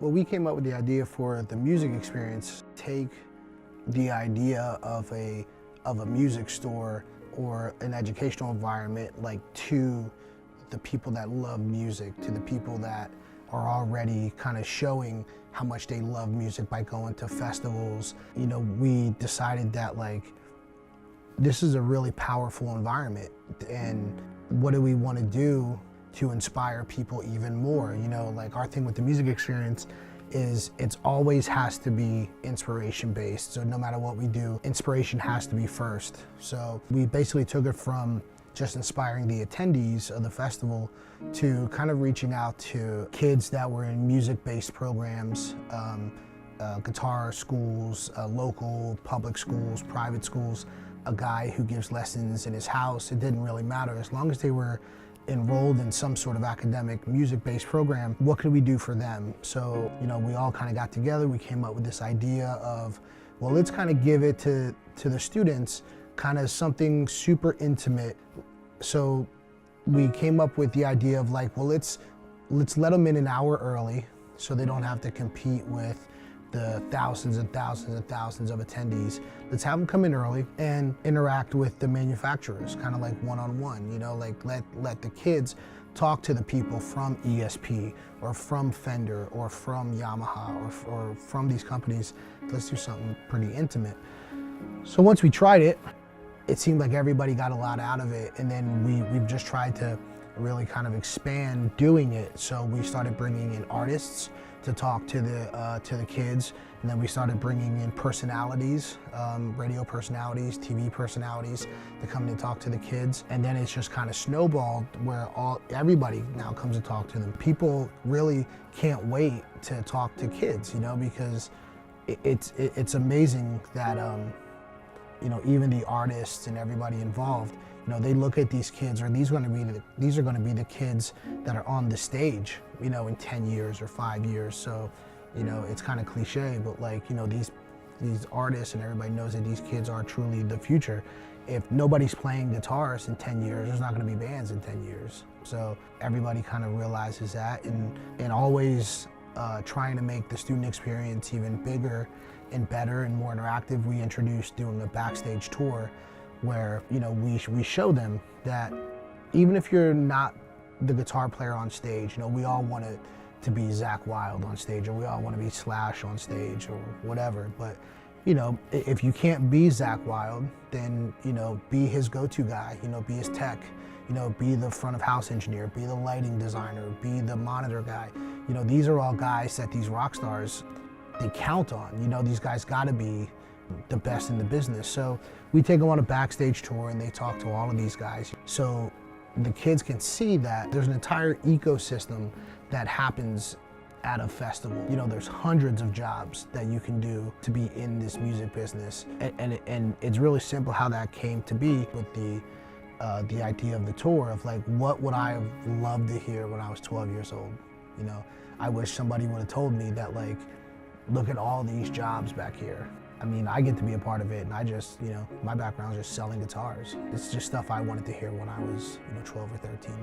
Well, we came up with the idea for the music experience. Take the idea of a music store or an educational environment, like, to the people that love music, to the people that are already kind of showing how much they love music by going to festivals. You know, we decided that, like, this is a really powerful environment, and what do we want to do to inspire people even more? You know, like, our thing with the music experience is it's always has to be inspiration based. So no matter what we do, inspiration has to be first. So we basically took it from just inspiring the attendees of the festival to kind of reaching out to kids that were in music-based programs, guitar schools, local public schools, private schools, a guy who gives lessons in his house. It didn't really matter. As long as they were enrolled in some sort of academic music-based program, what could we do for them? So, you know, we all kind of got together. We came up with this idea of, well, let's kind of give it to the students, kind of something super intimate. So we came up with the idea of, like, well, let's let them in an hour early so they don't have to compete with the thousands and thousands and thousands of attendees. Let's have them come in early and interact with the manufacturers, kind of like one-on-one, you know, like let the kids talk to the people from ESP or from Fender or from Yamaha or from these companies. Let's do something pretty intimate. So once we tried it, it seemed like everybody got a lot out of it, and then we've just tried to really kind of expand doing it. So we started bringing in artists to talk to the kids, and then we started bringing in personalities, radio personalities, TV personalities, to come in and talk to the kids. And then it's just kind of snowballed where everybody now comes to talk to them. People really can't wait to talk to kids, you know, because it's amazing that you know, even the artists and everybody involved, you know, they look at these kids, or these are going to be the kids that are on the stage, you know, in 10 years or 5 years. So, you know, it's kind of cliche, but, like, you know, these artists and everybody knows that these kids are truly the future. If nobody's playing guitars in 10 years, there's not going to be bands in 10 years. So everybody kind of realizes that, and always trying to make the student experience even bigger and better and more interactive. We introduced doing a backstage tour where, you know, we show them that even if you're not the guitar player on stage, you know, we all want it to be Zakk Wylde on stage, or we all want to be Slash on stage, or whatever. But, you know, if you can't be Zakk Wylde, then, you know, be his go-to guy, you know, be his tech, you know, be the front of house engineer, be the lighting designer, be the monitor guy. You know, these are all guys that these rock stars, they count on. You know, these guys got to be the best in the business. So we take them on a backstage tour and they talk to all of these guys. So the kids can see that there's an entire ecosystem that happens at a festival. You know, there's hundreds of jobs that you can do to be in this music business. And it's really simple how that came to be with the idea of the tour of, like, what would I have loved to hear when I was 12 years old? You know, I wish somebody would have told me that, like, look at all these jobs back here. I mean, I get to be a part of it, and I just, you know, my background is just selling guitars. It's just stuff I wanted to hear when I was, you know, 12 or 13.